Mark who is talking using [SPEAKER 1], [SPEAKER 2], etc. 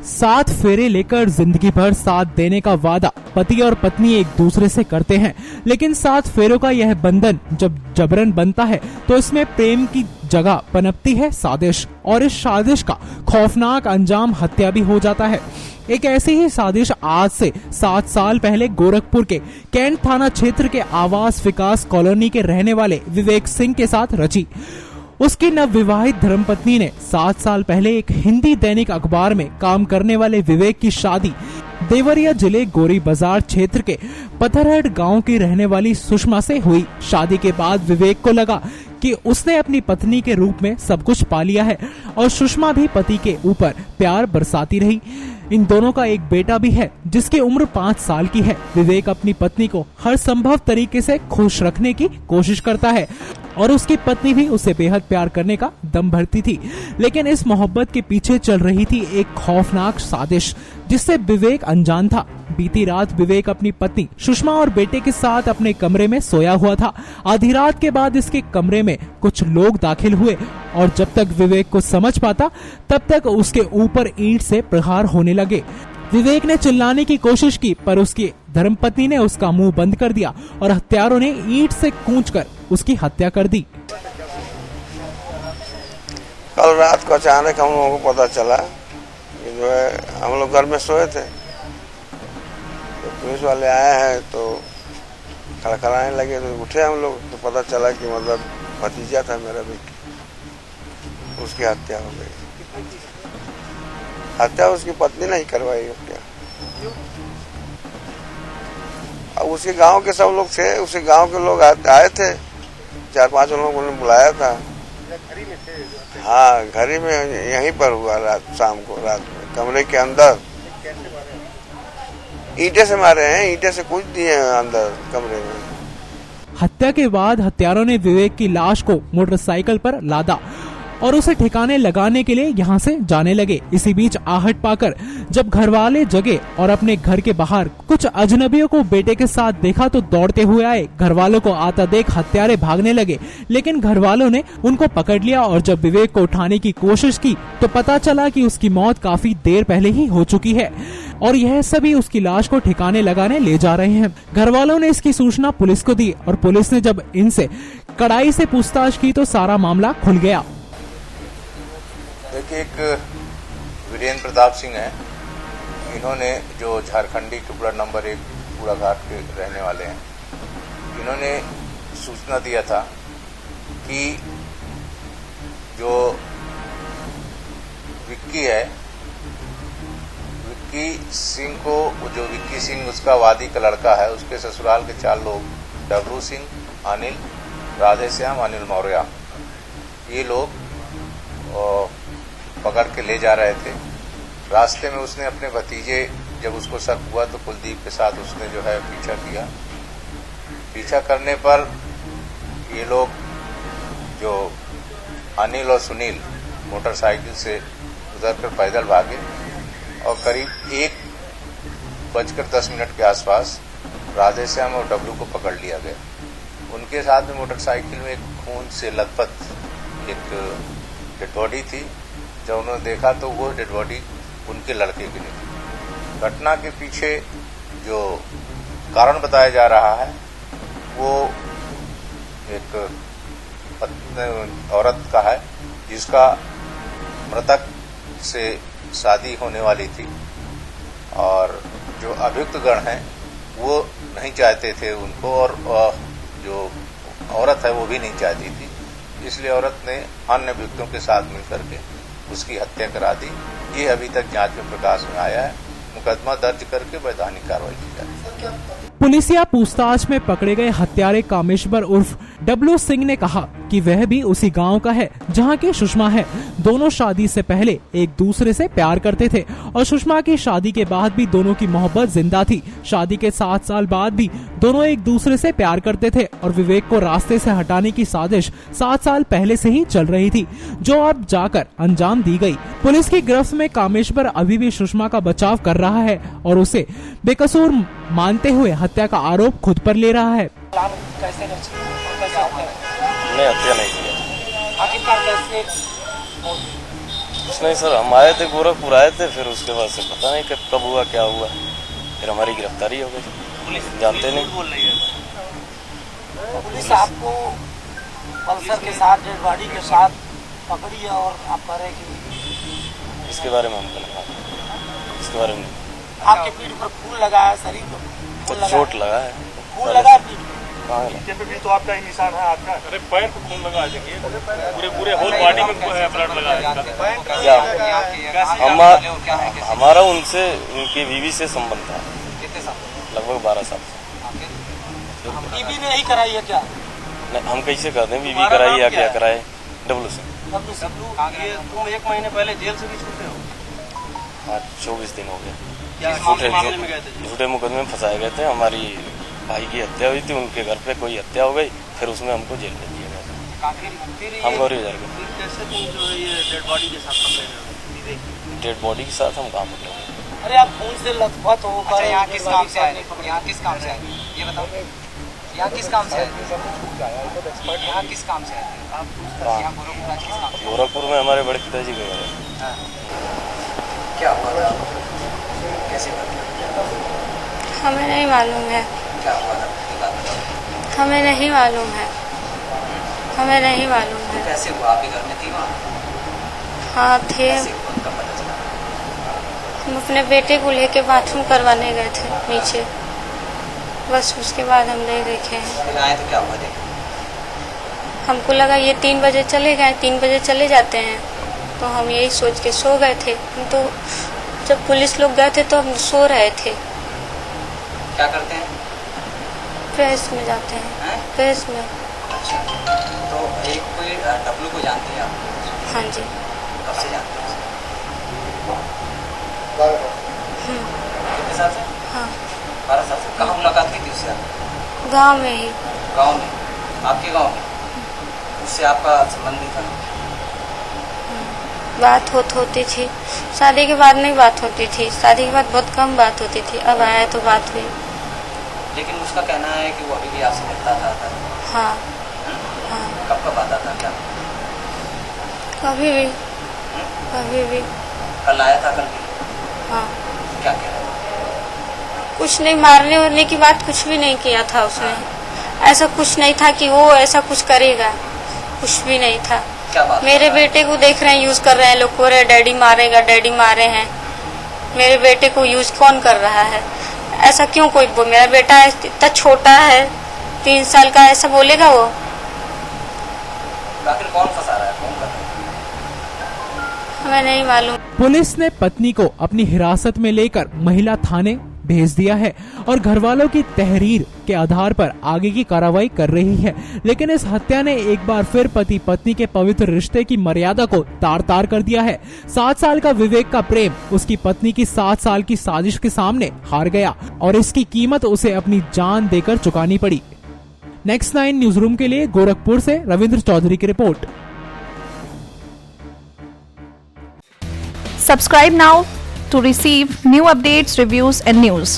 [SPEAKER 1] सात फेरे लेकर जिंदगी भर साथ देने का वादा पति और पत्नी एक दूसरे से करते हैं, लेकिन सात फेरों का यह बंधन जब जबरन बनता है तो इसमें प्रेम की जगह पनपती है साजिश, और इस साजिश का खौफनाक अंजाम हत्या भी हो जाता है। एक ऐसी ही साजिश आज से 7 साल पहले गोरखपुर के कैंट थाना क्षेत्र के आवास विकास कॉलोनी के रहने वाले विवेक सिंह के साथ रची। उसकी नवविवाहित धर्मपत्नी ने 7 साल पहले एक हिंदी दैनिक अखबार में काम करने वाले विवेक की शादी देवरिया जिले गोरी बाजार क्षेत्र के पत्थरहट गांव की रहने वाली सुषमा से हुई। शादी के बाद विवेक को लगा कि उसने अपनी पत्नी के रूप में सब कुछ पा लिया है और सुषमा भी पति के ऊपर प्यार बरसाती रही। इन दोनों का एक बेटा भी है जिसकी उम्र 5 साल की है। विवेक अपनी पत्नी को हर संभव तरीके से खुश रखने की कोशिश करता है और उसकी पत्नी भी उसे बेहद प्यार करने का दम भरती थी, लेकिन इस मोहब्बत के पीछे चल रही थी एक खौफनाक साजिश जिससे विवेक अनजान था। बीती रात विवेक अपनी पत्नी सुषमा और बेटे के साथ अपने कमरे में सोया हुआ था। आधी रात के बाद इसके कमरे में कुछ लोग दाखिल हुए और जब तक विवेक को समझ पाता तब तक उसके ऊपर ईंट से प्रहार होने लगे। विवेक ने चिल्लाने की कोशिश की पर उसकी धर्मपत्नी ने उसका मुंह बंद कर दिया और हत्यारों ने ईंट से कूचकर उसकी हत्या कर दी।
[SPEAKER 2] कल रात को अचानक हम लोगों को पता चला कि जो है हम लोग घर में सोए थे तो पुलिस वाले आए हैं तो खड़खड़ाने लगे तो उठे हम लोग तो पता चला कि मतलब भतीजा था मेरा भी, उसकी हत्या हो गई। हत्या उसकी पत्नी ने ही करवाई हत्या। अब उसी गांव के सब लोग थे, उसी गांव के लोग आए थे, 4-5 लोगों ने बुलाया था। हाँ, घर ही में यहीं पर हुआ शाम को रात में कमरे के अंदर ईंटे से मारे हैं, ईंटे से कूच दिए हैं अंदर कमरे में।
[SPEAKER 1] हत्या के बाद हत्यारों ने विवेक की लाश को मोटरसाइकिल पर लादा और उसे ठिकाने लगाने के लिए यहाँ से जाने लगे। इसी बीच आहट पाकर जब घरवाले जगे और अपने घर के बाहर कुछ अजनबियों को बेटे के साथ देखा तो दौड़ते हुए आए। घरवालों को आता देख हत्यारे भागने लगे, लेकिन घरवालों ने उनको पकड़ लिया और जब विवेक को उठाने की कोशिश की तो पता चला कि उसकी मौत काफी देर पहले ही हो चुकी है और यह सभी उसकी लाश को ठिकाने लगाने ले जा रहे हैं। घरवालों ने इसकी सूचना पुलिस को दी और पुलिस ने जब इनसे कड़ाई से पूछताछ की तो सारा मामला खुल गया।
[SPEAKER 3] देखिए, एक वीरेंद्र प्रताप सिंह है, इन्होंने जो झारखंडी टुकड़ा नंबर 1 कूड़ा घाट के रहने वाले हैं, इन्होंने सूचना दिया था कि जो विक्की है, विक्की सिंह को, जो विक्की सिंह उसका वादी का लड़का है, उसके ससुराल के 4 लोग डब्लू सिंह, अनिल, राधेश्याम, अनिल मौर्य, ये लोग पकड़ के ले जा रहे थे। रास्ते में उसने अपने भतीजे, जब उसको शक हुआ तो कुलदीप के साथ उसने जो है पीछा किया। पीछा करने पर ये लोग, जो अनिल और सुनील, मोटरसाइकिल से उतर कर पैदल भागे और करीब 1:10 के आसपास राधेश्याम और डब्लू को पकड़ लिया गया। उनके साथ में मोटरसाइकिल में एक खून से लथपथ एक डेड बॉडी थी। जब उन्होंने देखा तो वो डेड बॉडी उनके लड़के की नहीं थी। घटना के पीछे जो कारण बताया जा रहा है वो एक औरत का है जिसका मृतक से शादी होने वाली थी और जो अभियुक्त गण हैं वो नहीं चाहते थे उनको, और जो औरत है वो भी नहीं चाहती थी, इसलिए औरत ने अन्य अभियुक्तों के साथ मिलकर के उसकी हत्या करा दी। ये अभी तक जांच में प्रकाश में आया है। मुकदमा दर्ज करके वैधानिक कार्रवाई की जा रही है।
[SPEAKER 1] पुलिसिया पूछताछ में पकड़े गए हत्यारे कामेश्वर उर्फ डब्लू सिंह ने कहा कि वह भी उसी गांव का है जहां की सुषमा है। दोनों शादी से पहले एक दूसरे से प्यार करते थे और सुषमा की शादी के बाद भी दोनों की मोहब्बत जिंदा थी। शादी के 7 साल बाद भी दोनों एक दूसरे से प्यार करते थे और विवेक को रास्ते से हटाने की साजिश 7 साल पहले से ही चल रही थी, जो अब जाकर अंजाम दी गई। पुलिस की गिरफ्त में कामेश्वर अभी भी सुषमा का बचाव कर रहा है और उसे बेकसूर मानते हुए हत्या का आरोप खुद पर ले रहा है।
[SPEAKER 4] मैं हत्या नहीं किया।
[SPEAKER 5] आखिरकार कैसे
[SPEAKER 4] कुछ नहीं सर, हम आए थे गोरखपुर आए थे, फिर उसके बाद से पता नहीं कब हुआ क्या हुआ, फिर हमारी गिरफ्तारी हो गई। पुलिस जानते नहीं।
[SPEAKER 5] बोल रही है पुलिस आपको पल्सर के साथ डेड बॉडी के साथ पकड़ी है और आप कह रहे हैं कि
[SPEAKER 4] इसके बारे में हमको नहीं मालूम, इसके बारे में
[SPEAKER 5] आपके पीठ पर खून लगा है, शरीर पर खून लगा
[SPEAKER 4] चोट लगा है।
[SPEAKER 5] खून लगा है पीठ पर।
[SPEAKER 4] कहाँ लगा?
[SPEAKER 6] पे भी तो आपका ही निशान है आपका। अरे पैर पे खून लगा देखिए, पूरे होल बॉडी में ब्लड लगा है।
[SPEAKER 4] क्या हमारा उनसे उनकी बीवी से संबंध था लगभग 12 साल से।
[SPEAKER 5] बीबी ने ही कराई है क्या?
[SPEAKER 4] नहीं, हम कैसे कहते हैं बीवी कराई या क्या कराए? डब्लू से।
[SPEAKER 5] तुम 1 महीने पहले जेल से भी छूटे हो?
[SPEAKER 4] हाँ, 24 दिन हो गए।
[SPEAKER 5] मामले में गए थे?
[SPEAKER 4] झूठे मुकदमे में फंसाए गए थे। हमारी भाई की हत्या हुई थी, उनके घर पे कोई हत्या हो गई, फिर उसमें हमको जेल भेज दिया गया। हम गौरी बाजार गए।
[SPEAKER 5] कैसे तुम जो है ये डेड बॉडी के साथ पकड़े हो?
[SPEAKER 4] डेड बॉडी के साथ हम कहाँ पकड़े?
[SPEAKER 5] अरे आप खून से लथपथ हो।
[SPEAKER 7] अच्छा, यहाँ किस काम से आए? यहाँ किस काम से आए ये बताओ। यहाँ किस काम से आए? यहाँ किस काम से आए? यहाँ गोरखपुर आज किस काम से?
[SPEAKER 4] गोरखपुर में हमारे बड़े पिताजी गए।
[SPEAKER 7] क्या हुआ था? कैसे हुआ?
[SPEAKER 8] हमें नहीं मालूम है।
[SPEAKER 7] क्या हुआ था?
[SPEAKER 8] हमें नहीं मालूम है। हमें नहीं मालूम है।
[SPEAKER 7] कैसे हुआ? आप ही घर में थी वहाँ?
[SPEAKER 8] हाँ थे।
[SPEAKER 7] कैसे हुआ? कब पता चला?
[SPEAKER 8] हम अपने बेटे को लेके बाथरूम करवाने गए थे नीचे, बस उसके बाद हम नहीं देखे हैं।
[SPEAKER 7] फिर आए तो क्या हुआ देखा?
[SPEAKER 8] हमको लगा ये 3 बजे चले गए, 3 बजे चले जाते हैं, तो हम यही सोच के सो गए थे। हम तो जब पुलिस लोग गए थे तो हम सो रहे थे।
[SPEAKER 7] क्या करते हैं?
[SPEAKER 8] प्रेस में जाते हैं। प्रेस में।
[SPEAKER 7] अच्छा, तो एक कोई डब्लू को जानते हैं आप?
[SPEAKER 8] हाँ जी।
[SPEAKER 7] कब से जानते हैं? कितने साल से?
[SPEAKER 8] हाँ,
[SPEAKER 7] 12 साल से। कहाँ मुलाकात की थी उससे?
[SPEAKER 8] गाँव में ही।
[SPEAKER 7] गाँव में? आपके गाँव में? उससे आपका संबंध नहीं था?
[SPEAKER 8] बात होती थी। शादी के बाद नहीं बात होती थी, शादी के बाद बहुत कम बात होती थी। अब आया तो बात हुई।
[SPEAKER 7] लेकिन उसका कहना है कि वो अभी भी आपसे मिलता था।
[SPEAKER 8] हाँ हाँ,
[SPEAKER 7] कब कब आता था? क्या
[SPEAKER 8] कभी भी, कभी भी।
[SPEAKER 7] कल आया था? कल भी?
[SPEAKER 8] हाँ,
[SPEAKER 7] क्या कह रहा था?
[SPEAKER 8] कुछ नहीं, मारने वारने की बात कुछ भी नहीं किया था उसने। ऐसा कुछ नहीं था कि वो ऐसा कुछ करेगा, कुछ भी नहीं था।
[SPEAKER 7] क्या बात?
[SPEAKER 8] मेरे बेटे को देख रहे हैं, यूज कर रहे हैं लोग, को रहे डैडी मारेगा, डैडी मारे हैं। मेरे बेटे को यूज कौन कर रहा है? ऐसा क्यों कोई मेरा बेटा इतना छोटा है, 3 साल का, ऐसा बोलेगा वो?
[SPEAKER 7] आखिर कौन फंसा रहा है? कौन कर रहा है?
[SPEAKER 8] हमें नहीं मालूम।
[SPEAKER 1] पुलिस ने पत्नी को अपनी हिरासत में लेकर महिला थाने भेज दिया है और घर वालों की तहरीर के आधार पर आगे की कार्रवाई कर रही है। लेकिन इस हत्या ने एक बार फिर पति पत्नी के पवित्र रिश्ते की मर्यादा को तार तार कर दिया है। 7 साल का विवेक का प्रेम उसकी पत्नी की 7 साल की साजिश के सामने हार गया और इसकी कीमत उसे अपनी जान देकर चुकानी पड़ी। नेक्स्ट 9 न्यूज रूम के लिए गोरखपुर से रविंद्र चौधरी की report.
[SPEAKER 9] Subscribe now to receive new updates, reviews and news.